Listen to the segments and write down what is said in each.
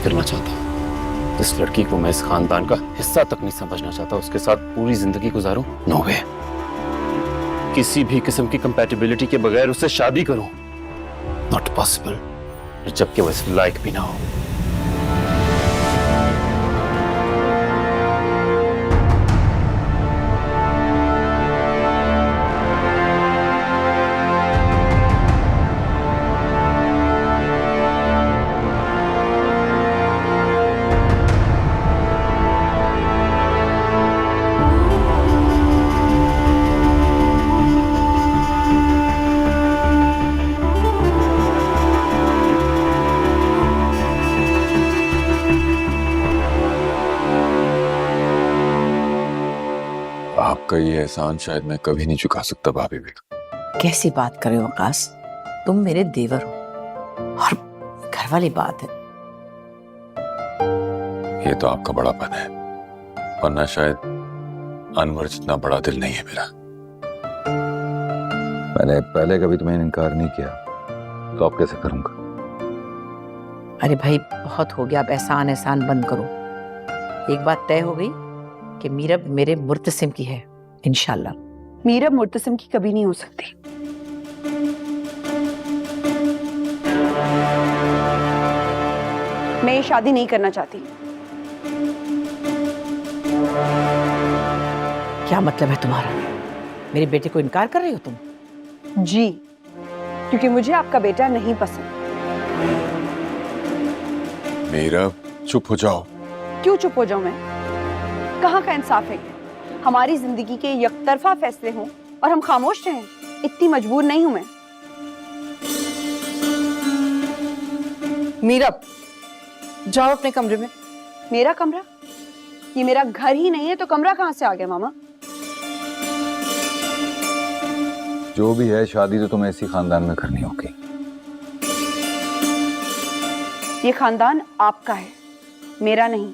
करना चाहता। इस लड़की को मैं इस खानदान का हिस्सा तक नहीं समझना चाहता। उसके साथ पूरी जिंदगी गुजारूं? नो वे। किसी भी किस्म की कंपैटिबिलिटी के बगैर उससे शादी करूं? नॉट पॉसिबल, जबकि वो इस लायक भी ना हो। आपका ये एहसान शायद मैं कभी नहीं चुका सकता भाभी बेगम। कैसी बात कर रहे हो वकास? तुम मेरे देवर हो और घर वाली बात है। ये तो आपका बड़ापन है, वरना शायद अनवर जितना बड़ा दिल नहीं है मेरा। मैंने पहले कभी तुम्हें इनकार नहीं किया, तो अब कैसे करूंगा? अरे भाई बहुत हो गया, अब एहसान एहसान बंद करो। एक बात तय हो गई कि मीरब मेरे मुर्तसिम की है इंशाल्लाह। मीरब मुर्तसिम की कभी नहीं हो सकती। मैं ये शादी नहीं करना चाहती। क्या मतलब है तुम्हारा? मेरे बेटे को इनकार कर रही हो तुम? जी, क्योंकि मुझे आपका बेटा नहीं पसंद। मेरा चुप हो जाओ। क्यों चुप हो जाऊं मैं? कहाँ का इंसाफ है ये? हमारी जिंदगी के यकतरफा फैसले हों और हम खामोश रहें? इतनी मजबूर नहीं हूं मैं। मीरब, जाओ अपने कमरे में। मेरा कमरा? ये मेरा घर ही नहीं है तो कमरा कहाँ से आ गया मामा? जो भी है, शादी तो तुम्हें इसी खानदान में करनी होगी। ये खानदान आपका है, मेरा नहीं।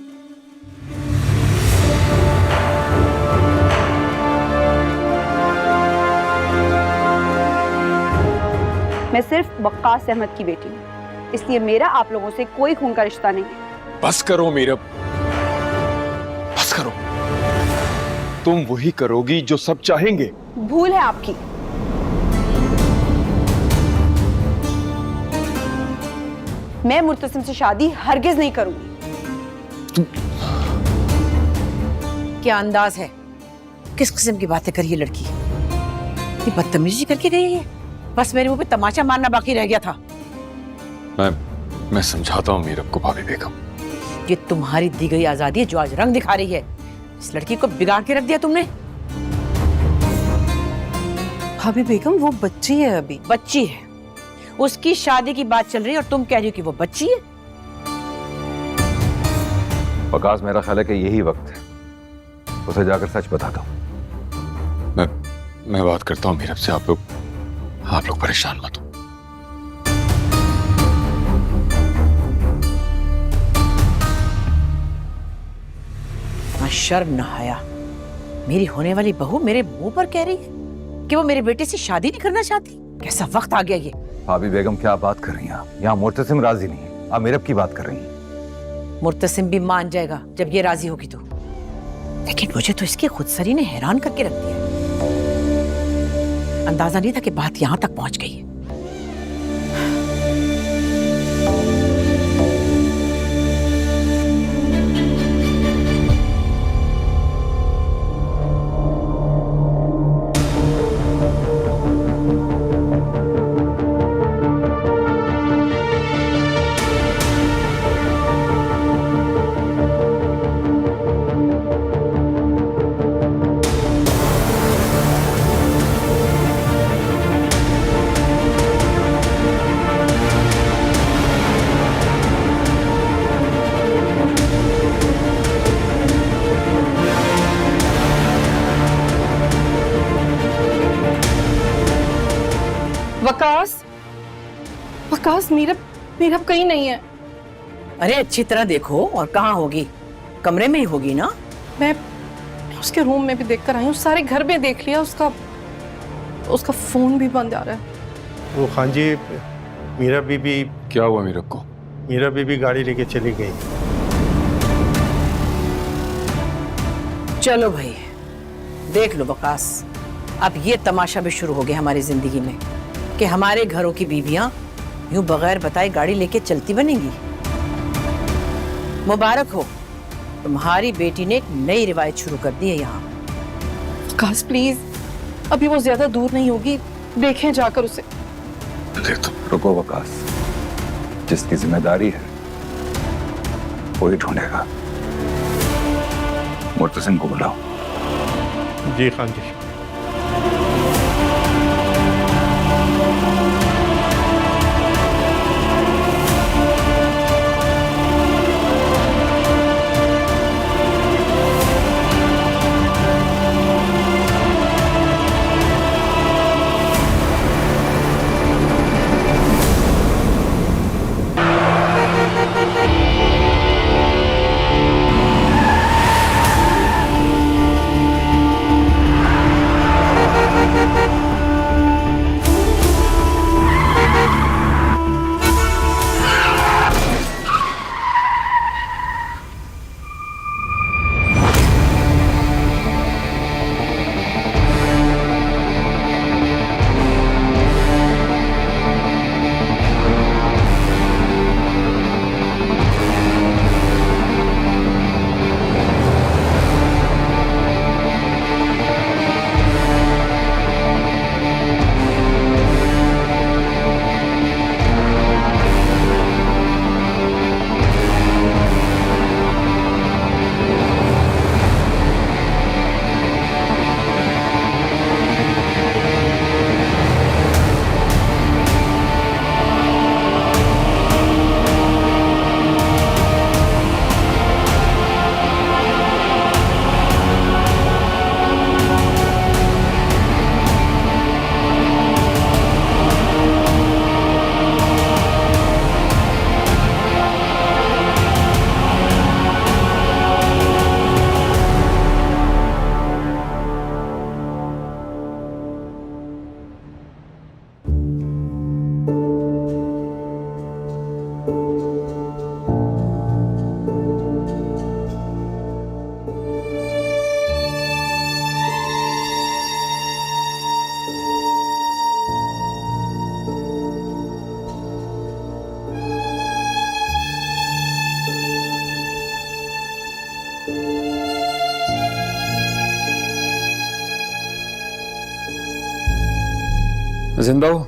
मैं सिर्फ वक्कास अहमद की बेटी हूँ, इसलिए मेरा आप लोगों से कोई खून का रिश्ता नहीं है। बस करो मीरब, बस करो। तुम वही करोगी जो सब चाहेंगे। भूल है आपकी। मैं मुर्तसिम से शादी हरगिज नहीं करूंगी। क्या अंदाज है? किस किस्म की बातें करी ये लड़की? ये बदतमीजी करके गई है। बस मेरे मुंह पे तमाचा मारना बाकी रह गया था। मैं समझाता हूँ मीरब को भाभी बेगम। ये तुम्हारी दी गई आजादी है जो आज रंग दिखा रही है। इस लड़की को बिगाड़ के रख दिया तुमने। भाभी बेगम वो बच्ची है, अभी बच्ची है, उसकी शादी की बात चल रही है और तुम कह रही हो कि वो बच्ची है। वकास, मेरा ख्याल है कि यही वक्त है उसे जाकर सच बता दो। मैं बात करता हूँ मीरब से। आप लोग परेशान मत हो। ना शर्म ना हया, मेरी होने वाली बहू मेरे मुंह पर कह रही है कि वो मेरे बेटे से शादी नहीं करना चाहती। कैसा वक्त आ गया ये? भाभी बेगम, क्या बात कर रही हैं आप? यहाँ मुर्तसिम राजी नहीं है, आप मीरब की बात कर रही हैं। मुर्तसिम भी मान जाएगा जब ये राजी होगी तो। लेकिन मुझे तो इसकी खुदसरी ने हैरान करके रख दिया। अंदाजा नहीं था कि बात यहां तक पहुंच गई है। वकास, वकास, मीरब कहीं नहीं है। अरे अच्छी तरह देखो, और कहाँ होगी? कमरे में ही होगी ना। मैं उसके रूम में भी देख कर आई हूँ, सारे घर में देख लिया। उसका फोन भी बंद आ रहा है। वो खान जी, मीरा बीबी। क्या हुआ मीरब को? मीरा बीबी गाड़ी लेके चली गई। चलो भाई, देख लो वकास, अब ये तमाशा भी शुरू हो गया हमारी जिंदगी में कि हमारे घरों की बीवियां यूं बगैर बताए गाड़ी लेके चलती बनेंगी। मुबारक हो, तुम्हारी बेटी ने एक नई रिवायत शुरू कर दी है यहाँ। वकास प्लीज, अभी वो ज्यादा दूर नहीं होगी, देखें जाकर उसे। रुको वकास, जिसकी जिम्मेदारी है वही ढूंढेगा। मुर्तसिम को बुलाओ। जी खान जी। जिंदा हो?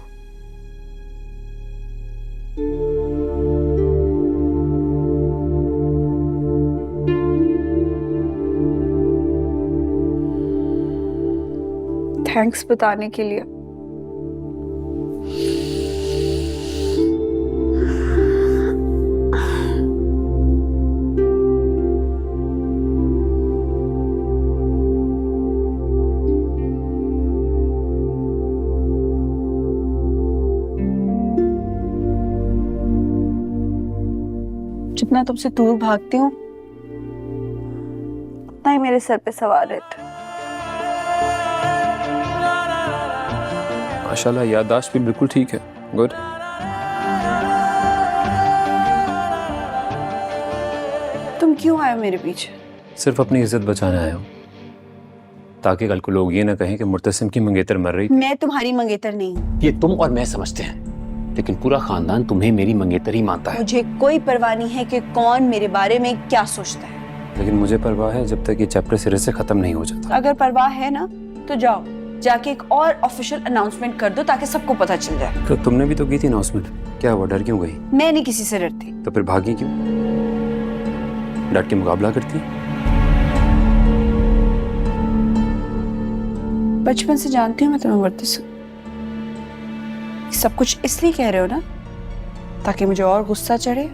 थैंक्स बताने के लिए। जितना तुमसे दूर भागती हूँ उतना ही मेरे सर पे सवार रहता है। माशाल्लाह, याददाश्त भी बिल्कुल ठीक है। गुड। तुम क्यों आए हो मेरे पीछे? सिर्फ अपनी इज्जत बचाने आया हूँ, ताकि कल को लोग ये ना कहें कि मुर्तसिम की मंगेतर मर रही। मैं तुम्हारी मंगेतर नहीं हूँ। ये तुम और मैं समझते हैं, लेकिन पूरा खानदान तुम्हें मेरी मंगेतर ही मानता है। मुझे कोई परवाह नहीं है कि कौन मेरे बारे में क्या सोचता है। लेकिन मुझे परवाह है जब तक ये चैप्टर सिरे से खत्म नहीं हो जाता। अगर परवाह है ना तो जाओ, जाके एक और ऑफिशियल अनाउंसमेंट कर दो ताकि सबको पता चल जाए। तो तुमने भी तो की थी अनाउंसमेंट, क्या हुआ, डर क्यों गई? मैं नहीं किसी से डरती। तो फिर भागी क्यों? डट के मुकाबला करती। बचपन से जानती हूँ मैं तुम्हें मुर्तसिम। सब कुछ इसलिए कह रहे हो ना ताकि मुझे और गुस्सा चढ़े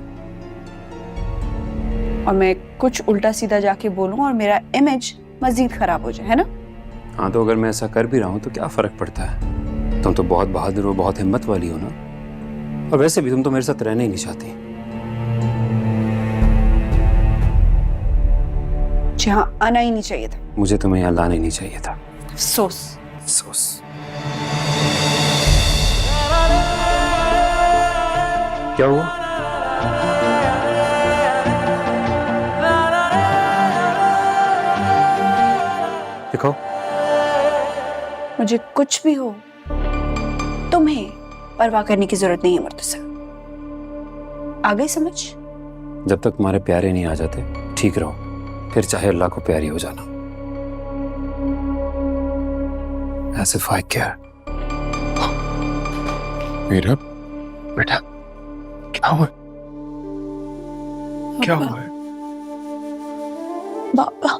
और मैं कुछ उल्टा सीधा जाके बोलूं और मेरा इमेज मजीद खराब हो जाए, है ना? हाँ, तो अगर मैं ऐसा कर भी रहा हूँ तो क्या फर्क पड़ता है? तुम तो बहुत बहादुर हो, बहुत हिम्मत वाली हो ना। और वैसे भी तुम तो मेरे साथ रहना ही नहीं चाहती। जहाँ आना ही नहीं चाहिए था। मुझे तुम्हें यहाँ लाना ही नहीं चाहिए था। अफसोस। अफसोस। क्या हुआ? देखो, मुझे कुछ भी हो, तुम्हें परवाह करने की जरूरत नहीं है मुर्तसिम। आ गई समझ? जब तक तुम्हारे प्यारे नहीं आ जाते ठीक रहो, फिर चाहे अल्लाह को प्यारी हो जाना। As if I care. मेरा बेटा, क्या हुआ? क्या हुआ है? बाबा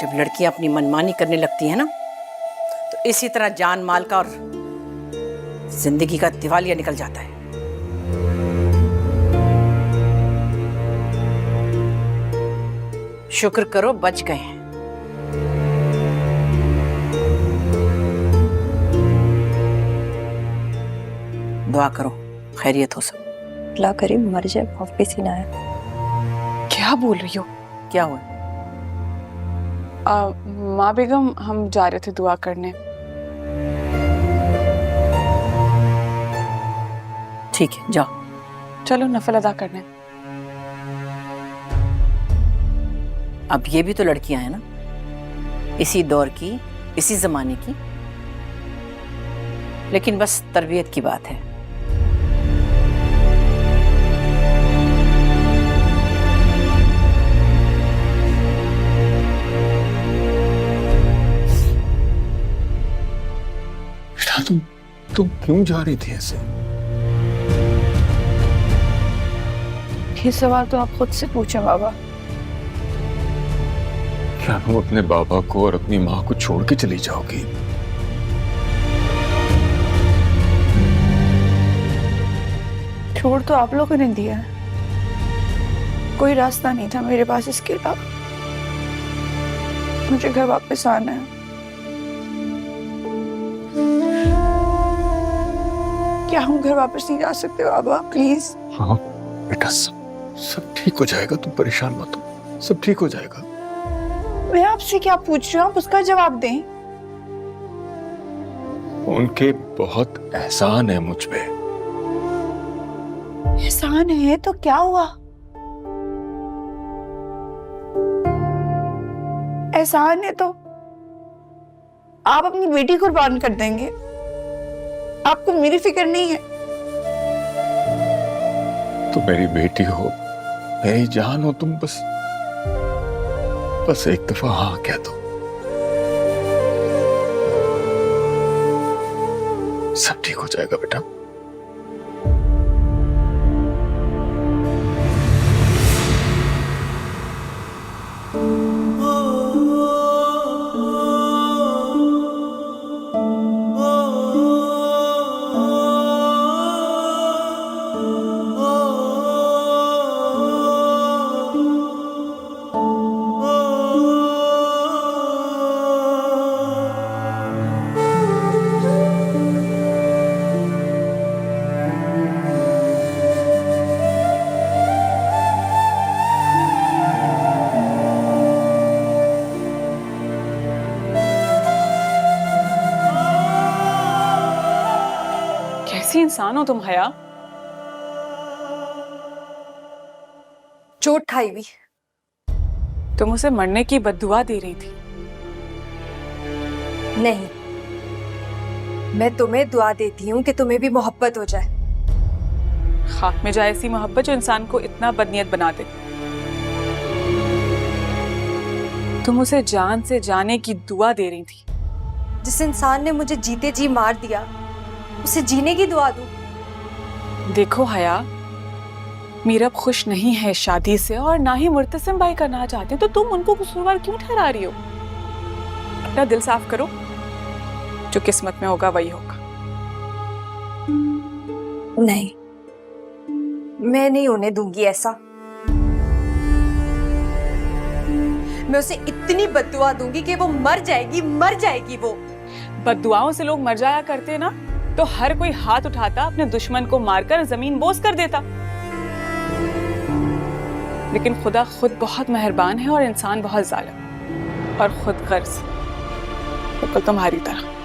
जब लड़कियां अपनी मनमानी करने लगती हैं ना, तो इसी तरह जान माल का और जिंदगी का दिवालिया निकल जाता है। शुक्र करो बच गए हैं। दुआ करो खैरियत हो सब। अल्लाह करे मर जाए, वापस ही ना आए। क्या बोल रही हो? क्या हुआ? माँ बेगम, हम जा रहे थे दुआ करने। ठीक है जाओ। चलो नफल अदा करने। अब ये भी तो लड़कियां हैं ना, इसी दौर की, इसी जमाने की, लेकिन बस तरबियत की बात है। तुम क्यों जा रही थी ऐसे? ये सवाल तो आप खुद से पूछे बाबा। क्या तुम अपने बाबा को और अपनी माँ को छोड़ के चली जाओगी? छोड़ तो आप लोगों ने दिया है, कोई रास्ता नहीं था मेरे पास इसके अलावा। मुझे घर वापस आना है। क्या हम घर वापस नहीं जा सकते बाबा, प्लीज? हाँ बेटा, सब ठीक हो जाएगा, तुम परेशान मत हो, सब ठीक हो जाएगा। मैं आपसे क्या पूछ रही हूँ, आप उसका जवाब दें। उनके बहुत एहसान है मुझ पे। एहसान है तो क्या हुआ? एहसान है तो आप अपनी बेटी कुर्बान कर देंगे, आपको मेरी फिक्र नहीं है। तुम मेरी बेटी हो, मेरी जान हो, तुम बस एक दफा हाँ कह दो, सब ठीक हो जाएगा बेटा। कैसी इंसान हो तुम हया? चोट खाई हुई। तुम उसे मरने की बद्दुआ दे रही थी। नहीं, मैं तुम्हें दुआ देती हूँ कि तुम्हें भी मोहब्बत हो जाए। खाक में जाए ऐसी मोहब्बत जो इंसान को इतना बदनीयत बना दे। तुम उसे जान से जाने की दुआ दे रही थी। जिस इंसान ने मुझे जीते जी मार दिया, उसे जीने की दुआ दूं? देखो हया, मीरब खुश नहीं है शादी से और ना ही मुर्तसिम भाई करना चाहते, तो तुम उनको कसूरवार क्यों ठहरा रही हो? अपना दिल साफ करो, जो किस्मत में होगा वही होगा। नहीं, मैं नहीं होने दूंगी ऐसा। मैं उसे इतनी बद्दुआ दूंगी कि वो मर जाएगी वो। बद्दुआओं से लोग मर जाया करते ना तो हर कोई हाथ उठाता, अपने दुश्मन को मारकर जमीन बोस कर देता। लेकिन खुदा खुद बहुत मेहरबान है और इंसान बहुत जालिम और खुद गर्ज, बिल्कुल तुम्हारी तरह।